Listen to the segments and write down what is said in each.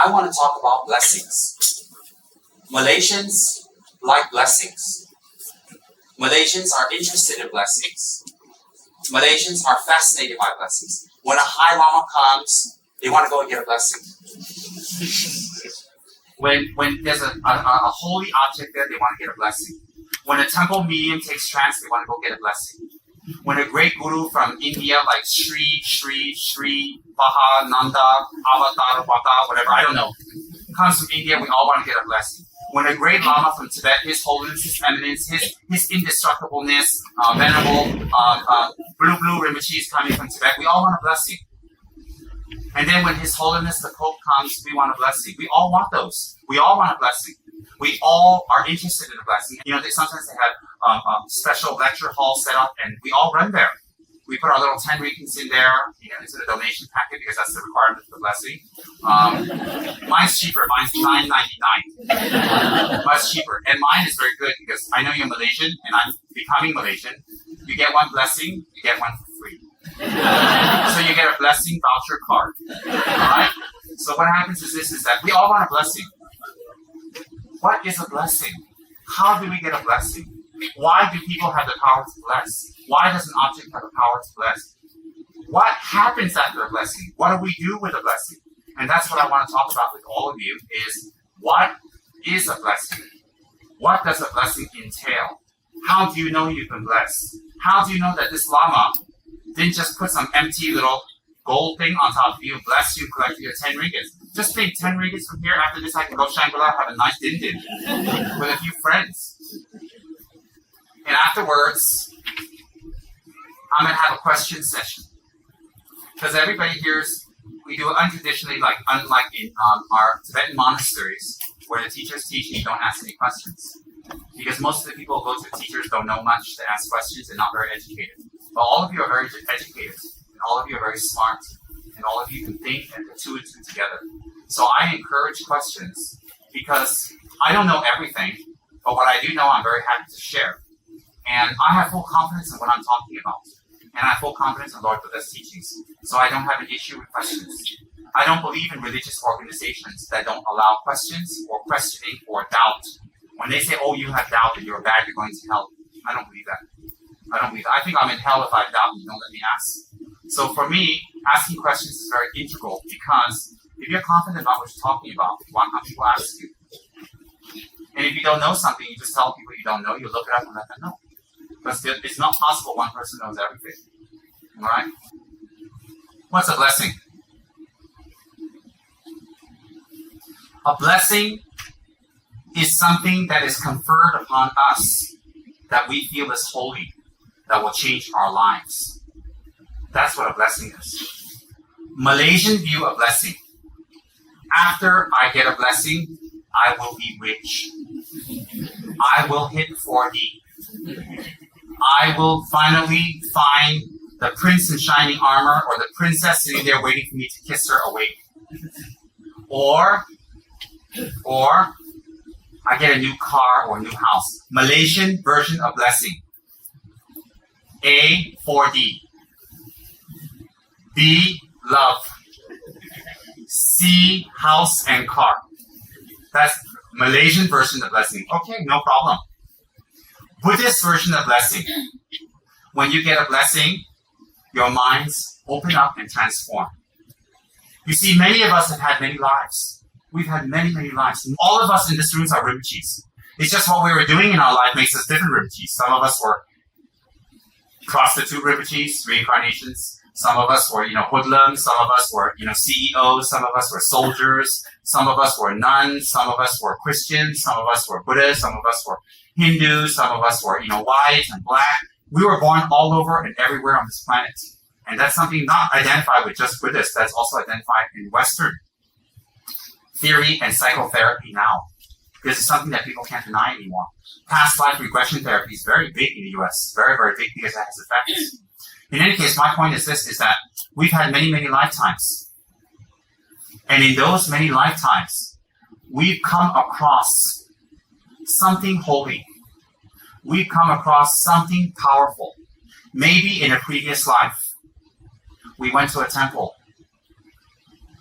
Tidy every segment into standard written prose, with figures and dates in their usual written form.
I want to talk about blessings. Malaysians like blessings. Malaysians are interested in blessings. Malaysians are fascinated by blessings. When a High Lama comes, they want to go and get a blessing. When there's a holy object there, they want to get a blessing. When a temple medium takes trance, they want to go get a blessing. When a great guru from India, like Sri Bahananda, Avatar, whatever, I don't know, comes from India, we all want to get a blessing. When a great Lama from Tibet, His Holiness, His Eminence, His indestructibleness, venerable, blue Rinpoche is coming from Tibet, we all want a blessing. And then when His Holiness the Pope comes, we want a blessing. We all want those. We all want a blessing. We all are interested in a blessing. You know, sometimes they have special lecture halls set up, and we all run there. We put our little 10 readings in there, you know, into the donation packet because that's the requirement for the blessing. Mine's cheaper. Mine's $9.99. Much cheaper. And mine is very good because I know you're Malaysian, and I'm becoming Malaysian. You get one blessing, you get one for free. So you get a blessing voucher card. Alright? So what happens is that we all want a blessing. What is a blessing? How do we get a blessing? Why do people have the power to bless? Why does an object have the power to bless? What happens after a blessing? What do we do with a blessing? And that's what I want to talk about with all of you is what is a blessing? What does a blessing entail? How do you know you've been blessed? How do you know that this Lama didn't just put some empty little gold thing on top of you, bless you, collect your 10 ringgits? Just pay 10 ringgits from here. After this, I can go Shangri-La, have a nice din-din with a few friends. And afterwards, I'm going to have a question session. Because everybody here's, we do it unconditionally, unlike in our Tibetan monasteries, where the teachers teach and you don't ask any questions. Because most of the people who go to teachers don't know much to ask questions and not very educated. But all of you are very educated, and all of you are very smart, and all of you can think and put two and two together. So I encourage questions, because I don't know everything, but what I do know, I'm very happy to share. And I have full confidence in what I'm talking about. And I have full confidence in Lord Buddha's teachings. So I don't have an issue with questions. I don't believe in religious organizations that don't allow questions or questioning or doubt. When they say, oh, you have doubt and you're bad, you're going to hell. I don't believe that. I think I'm in hell if I have doubt and you don't let me ask. So for me, asking questions is very integral, because if you're confident about what you're talking about, why can't people ask you? And if you don't know something, you just tell people you don't know, you look it up and let them know. Because it's not possible one person knows everything. Alright? What's a blessing? A blessing is something that is conferred upon us that we feel is holy, that will change our lives. That's what a blessing is. Malaysian view of blessing. After I get a blessing, I will be rich. I will hit 40. I will finally find the prince in shining armor or the princess sitting there waiting for me to kiss her awake. Or I get a new car or a new house. Malaysian version of blessing. A, 4D. B, love. C, house and car. That's Malaysian version of blessing. Okay, no problem. Buddhist version of blessing. When you get a blessing, your minds open up and transform. You see, many of us have had many lives. We've had many, many lives. All of us in this room are Rinpoches. It's just what we were doing in our life makes us different Rinpoches. Some of us were prostitute Rinpoches, reincarnations. Some of us were, hoodlums. Some of us were, CEOs. Some of us were soldiers. Some of us were nuns. Some of us were Christians. Some of us were Buddhists. Some of us were Hindus. Some of us were, white and black. We were born all over and everywhere on this planet. And that's something not identified with just Buddhists. That's also identified in Western theory and psychotherapy now. Because it's something that people can't deny anymore. Past life regression therapy is very big in the US. Very, very big because it has effects. In any case, my point is this, is that we've had many, many lifetimes. And in those many lifetimes, we've come across something holy. We've come across something powerful. Maybe in a previous life, we went to a temple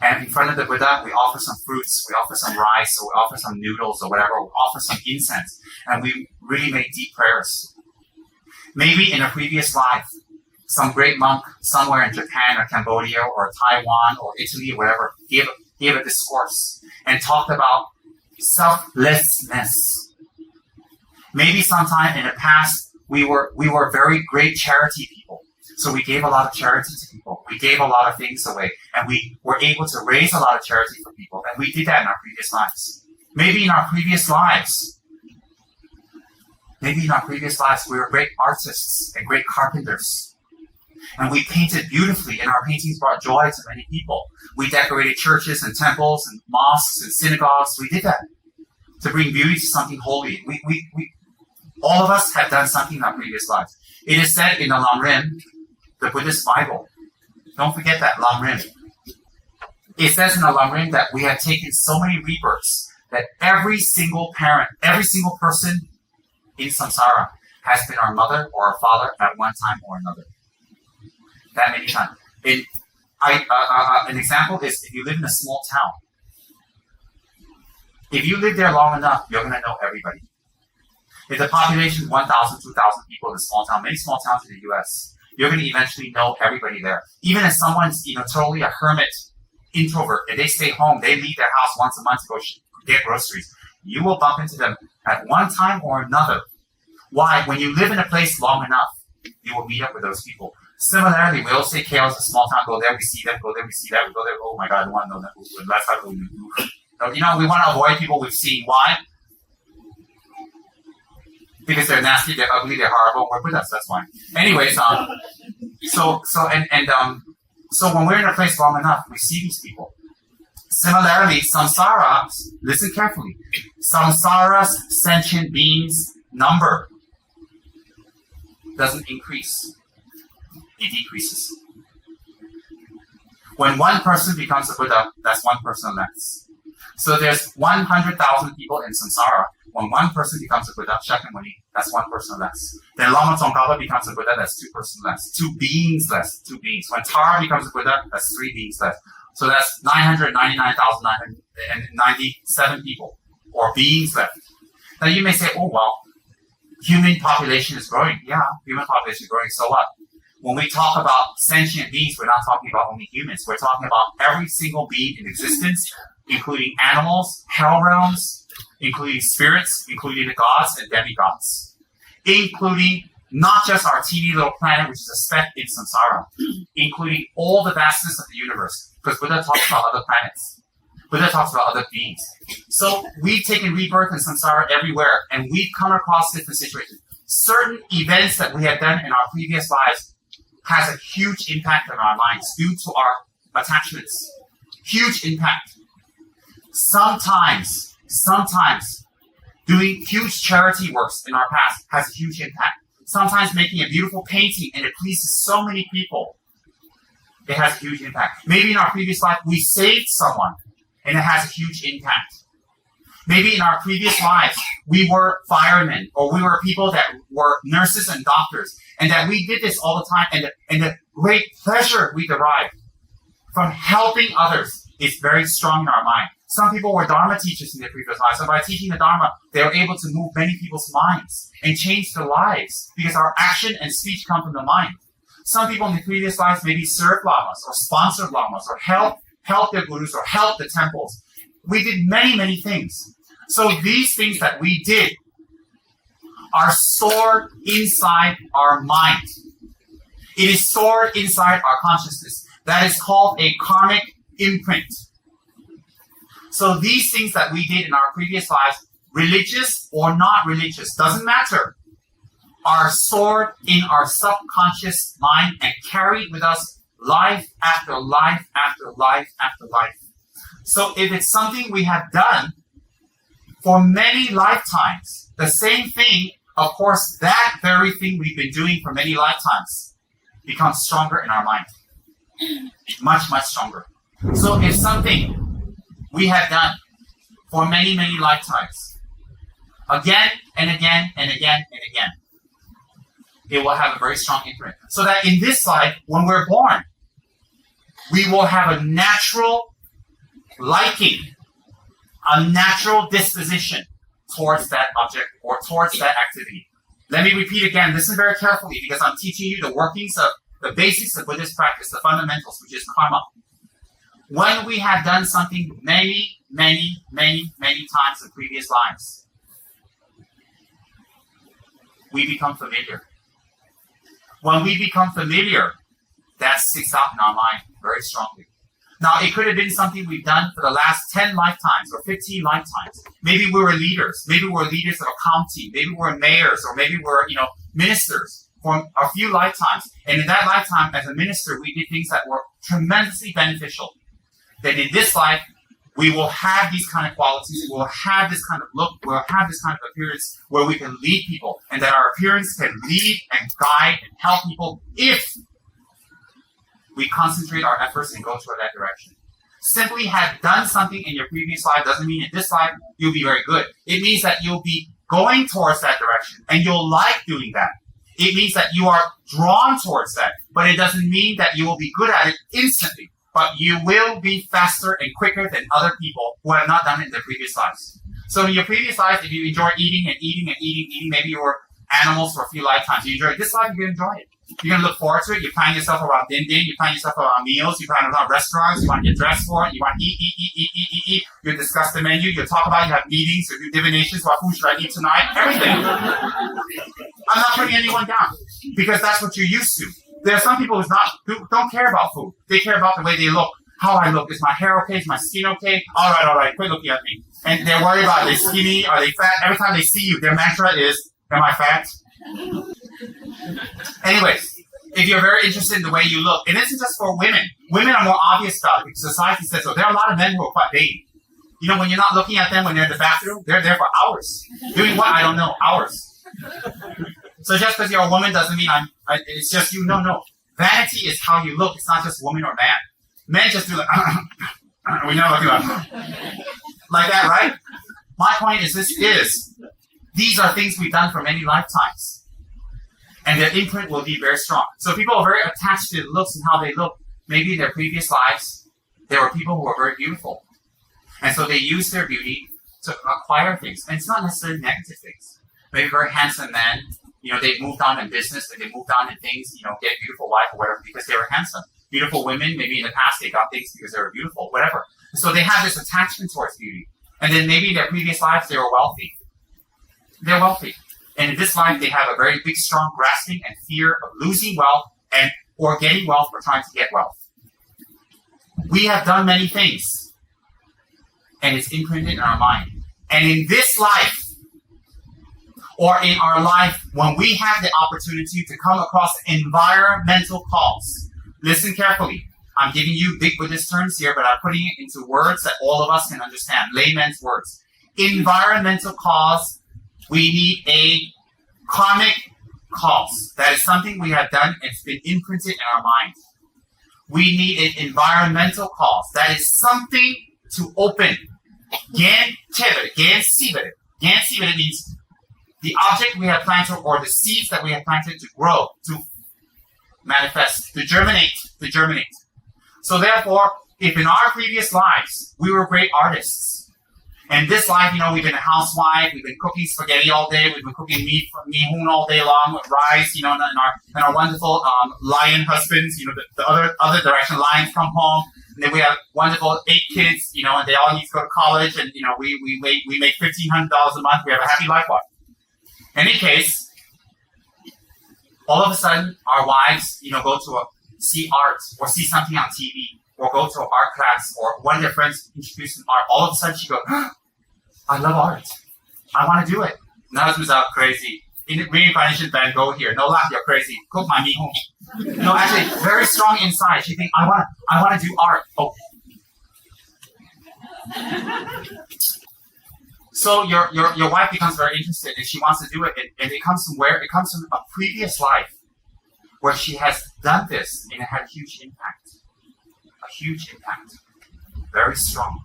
And in front of the Buddha, we offer some fruits, we offer some rice, or we offer some noodles or whatever, we offer some incense, and we really make deep prayers. Maybe in a previous life, some great monk somewhere in Japan or Cambodia or Taiwan or Italy or whatever gave a discourse and talked about selflessness. Maybe sometime in the past, we were very great charity people. So we gave a lot of charity to people. We gave a lot of things away. And we were able to raise a lot of charity for people. And we did that in our previous lives. Maybe in our previous lives, we were great artists and great carpenters. And we painted beautifully, and our paintings brought joy to many people. We decorated churches and temples and mosques and synagogues. We did that to bring beauty to something holy. All of us have done something in our previous lives. It is said in the Lamrim, the Buddhist Bible. Don't forget that, Lamrim. It says in the Lamrim that we have taken so many rebirths that every single parent, every single person in samsara has been our mother or our father at one time or another. That many times. An example is if you live in a small town. If you live there long enough, you're going to know everybody. If the population is 1,000, 2,000 people in a small town, many small towns in the U.S., you're going to eventually know everybody there. Even if someone's totally a hermit, introvert, and they stay home, they leave their house once a month to go get groceries, you will bump into them at one time or another. Why? When you live in a place long enough, you will meet up with those people. Similarly, we all say KL is a small town, go there, we see them, go there, we see that, we go there, oh my God, I want to know that. That's how we do. We want to avoid people we've seen. Why? Because they're nasty, they're ugly, they're horrible. We're with us, that's why. Anyways, so when we're in a place long enough, we see these people. Similarly, samsara, listen carefully, samsara's sentient beings number doesn't increase. It decreases. When one person becomes a Buddha, that's one person less. So there's 100,000 people in samsara. When one person becomes a Buddha, Shakyamuni, that's one person less. Then Lama Tsongkhapa becomes a Buddha, that's two persons less. Two beings less. Two beings. When Tara becomes a Buddha, that's three beings less. So that's 999,997 people, or beings left. Now you may say, oh well, human population is growing. Yeah, human population is growing, so what? When we talk about sentient beings, we're not talking about only humans. We're talking about every single being in existence, including animals, hell realms, including spirits, including the gods and demigods, including not just our teeny little planet, which is a speck in samsara, including all the vastness of the universe, because Buddha talks about other planets. Buddha talks about other beings. So we've taken rebirth in samsara everywhere, and we've come across different situations. Certain events that we have done in our previous lives has a huge impact on our minds due to our attachments. Huge impact. Sometimes doing huge charity works in our past has a huge impact. Sometimes making a beautiful painting and it pleases so many people, it has a huge impact. Maybe in our previous life we saved someone and it has a huge impact. Maybe in our previous lives we were firemen, or we were people that were nurses and doctors, and that we did this all the time, and the great pleasure we derived from helping others is very strong in our mind. Some people were Dharma teachers in their previous lives, and by teaching the Dharma, they were able to move many people's minds and change their lives, because our action and speech come from the mind. Some people in the previous lives maybe served lamas, or sponsored lamas, or helped their gurus, or helped the temples. We did many, many things. So these things that we did are stored inside our mind. It is stored inside our consciousness. That is called a karmic imprint. So these things that we did in our previous lives, religious or not religious, doesn't matter, are stored in our subconscious mind and carried with us life after life after life after life. So if it's something we have done for many lifetimes, the same thing, of course, that very thing we've been doing for many lifetimes becomes stronger in our mind. Much, much stronger. So if something we have done for many, many lifetimes, again and again and again and again, it will have a very strong imprint. So that in this life, when we're born, we will have a natural liking, a natural disposition towards that object or towards that activity. Let me repeat again, listen very carefully because I'm teaching you the workings of the basics of Buddhist practice, the fundamentals, which is karma. When we have done something many times in previous lives, we become familiar. When we become familiar, that sticks out in our mind very strongly. Now, it could have been something we've done for the last 10 lifetimes or 15 lifetimes. Maybe we were leaders. Maybe we were leaders of a county. Maybe we were mayors, or maybe we were, ministers for a few lifetimes. And in that lifetime, as a minister, we did things that were tremendously beneficial. Then in this life, we will have these kind of qualities. We'll have this kind of look. We'll have this kind of appearance where we can lead people, and that our appearance can lead and guide and help people if we concentrate our efforts and go toward that direction. Simply have done something in your previous life doesn't mean in this life you'll be very good. It means that you'll be going towards that direction and you'll like doing that. It means that you are drawn towards that, but it doesn't mean that you will be good at it instantly. But you will be faster and quicker than other people who have not done it in their previous lives. So in your previous lives, if you enjoy eating, maybe you were animals for a few lifetimes. You enjoy it. This life, you're going to enjoy it. You're going to look forward to it. You plan yourself around din, you plan yourself around meals, you plan around restaurants, you want to get dressed for it, you want to eat. You discuss the menu, you talk about it, you have meetings, you do divinations, what food should I eat tonight, everything. I'm not putting anyone down because that's what you're used to. There are some people who don't care about food. They care about the way they look, how I look. Is my hair okay? Is my skin okay? All right, quit looking at me. And they're worried about, are they skinny? Are they fat? Every time they see you, their mantra is, am I fat? Anyways, if you're very interested in the way you look, and this is just for women. Women are more obvious about it because society says so. There are a lot of men who are quite vain. When you're not looking at them when they're in the bathroom, they're there for hours. Doing what? I don't know. Hours. So just because you're a woman doesn't mean it's just you. No. Vanity is how you look. It's not just woman or man. Men just do like, we're not looking like that, right? My point is these are things we've done for many lifetimes. And their imprint will be very strong. So people are very attached to the looks and how they look. Maybe in their previous lives, there were people who were very beautiful. And so they use their beauty to acquire things. And it's not necessarily negative things. Maybe very handsome men, they've moved on in business, and they moved on in things, get a beautiful wife or whatever because they were handsome. Beautiful women, maybe in the past they got things because they were beautiful, whatever. So they have this attachment towards beauty. And then maybe in their previous lives they were wealthy. They're wealthy. And in this life, they have a very big, strong grasping and fear of losing wealth or getting wealth or trying to get wealth. We have done many things, and it's imprinted in our mind. And in this life, or in our life, when we have the opportunity to come across environmental calls, listen carefully. I'm giving you big Buddhist terms here, but I'm putting it into words that all of us can understand, layman's words. Environmental cause. We need a karmic cause. That is something we have done. It's been imprinted in our mind. We need an environmental cause. That is something to open. Gan sivere. Gan sivere means the object we have planted or the seeds that we have planted to grow, to manifest, to germinate. So therefore, if in our previous lives we were great artists, and this life, we've been a housewife, we've been cooking spaghetti all day, we've been cooking mihun all day long with rice, and our wonderful lion husbands, the other direction, lions come home, and then we have wonderful 8 kids, and they all need to go to college, and we make $1,500 a month, we have a happy life. In any case, all of a sudden, our wives, go to see art or see something on TV, or go to an art class, or one of their friends introduce them art. All of a sudden she goes, I love art. I want to do it. And that was crazy. In reincarnation Van Gogh here. No laugh, you're crazy. Cook my mihun. No, actually, very strong inside. She thinks, I want to do art. Oh. So your wife becomes very interested, and she wants to do it. And it comes from where? It comes from a previous life where she has done this, and it had a huge impact. Huge impact. Very strong.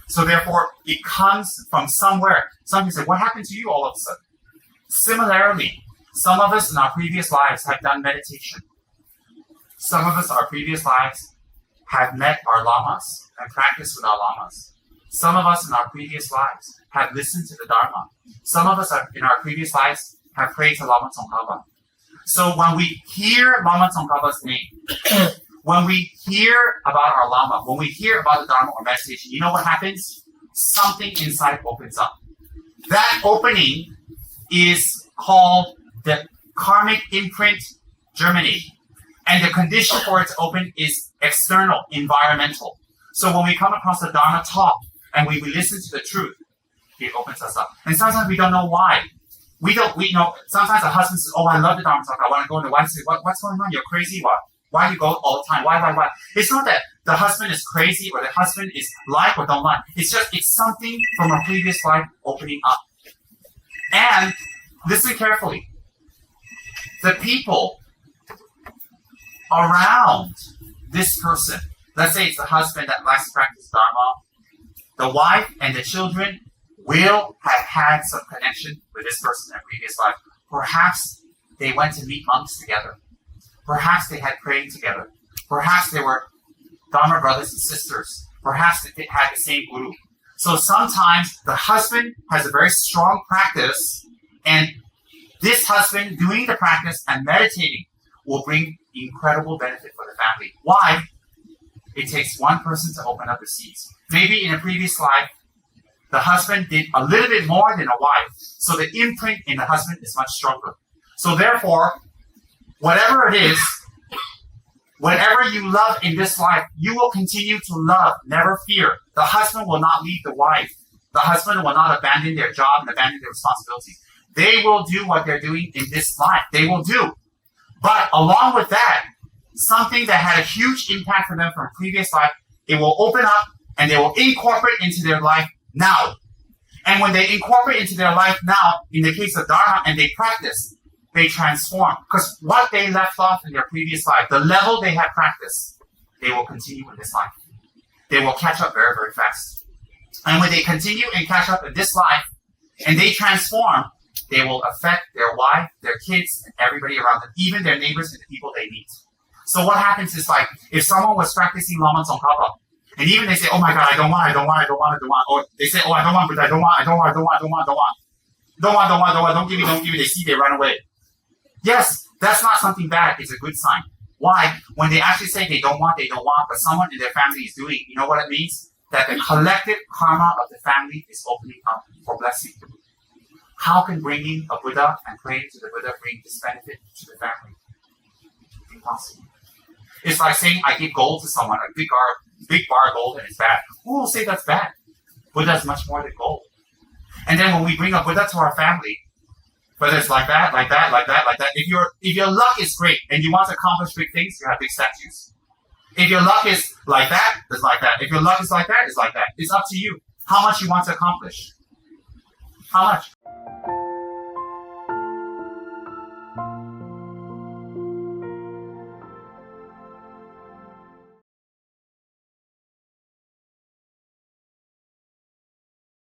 So therefore, it comes from somewhere. Some people say, what happened to you all of a sudden? Similarly, some of us in our previous lives have done meditation. Some of us in our previous lives have met our lamas and practiced with our lamas. Some of us in our previous lives have listened to the Dharma. Some of us in our previous lives have prayed to Lama Tsongkhapa. So when we hear Lama Tsongkhapa's name, when we hear about our Lama, when we hear about the Dharma or meditation, you know what happens? Something inside opens up. That opening is called the karmic imprint germinating. And the condition for it to open is external, environmental. So when we come across the Dharma talk and we listen to the truth, it opens us up. And sometimes we don't know why. We know, sometimes a husband says, oh, I love the Dharma talk. I want to go. And the wife says, what's going on? You're crazy. Why do you go all the time? Why? It's not that the husband is crazy or the husband is like or don't like. It's something from a previous life opening up. And listen carefully. The people around this person, let's say it's the husband that likes to practice Dharma, the wife and the children will have had some connection with this person in a previous life. Perhaps they went to meet monks together. Perhaps they had prayed together. Perhaps they were Dharma brothers and sisters. Perhaps they had the same guru. So sometimes the husband has a very strong practice, and this husband doing the practice and meditating will bring incredible benefit for the family. Why? It takes one person to open up the seeds. Maybe in a previous life, the husband did a little bit more than a wife. So the imprint in the husband is much stronger. So therefore, whatever it is, whatever you love in this life, you will continue to love. Never fear. The husband will not leave the wife. The husband will not abandon their job and abandon their responsibilities. They will do what they're doing in this life. They will do. But along with that, something that had a huge impact for them from a previous life, it will open up and they will incorporate into their life now. And when they incorporate into their life now, in the case of Dharma, and they practice, they transform. Because what they left off in their previous life, the level they had practiced, they will continue in this life. They will catch up very, very fast. And when they continue and catch up in this life, and they transform, they will affect their wife, their kids, and everybody around them, even their neighbors and the people they meet. So what happens is like, if someone was practicing Lama Tsongkhapa, and even they say, oh my God, I don't want. Or they say, oh, I don't want, but I don't want. Don't give me. They see, they run away. Yes, that's not something bad. It's a good sign. Why? When they actually say they don't want, but someone in their family is doing, you know what it means? That the collective karma of the family is opening up for blessing. How can bringing a Buddha and praying to the Buddha bring this benefit to the family? Impossible. It's like saying I give gold to someone, a big bar of gold, and it's bad. Who will say that's bad? Buddha is much more than gold. And then when we bring a Buddha to our family, whether it's like that, if your luck is great and you want to accomplish big things, you have big statues. If your luck is like that, it's like that. If your luck is like that, it's like that. It's up to you how much you want to accomplish. How much?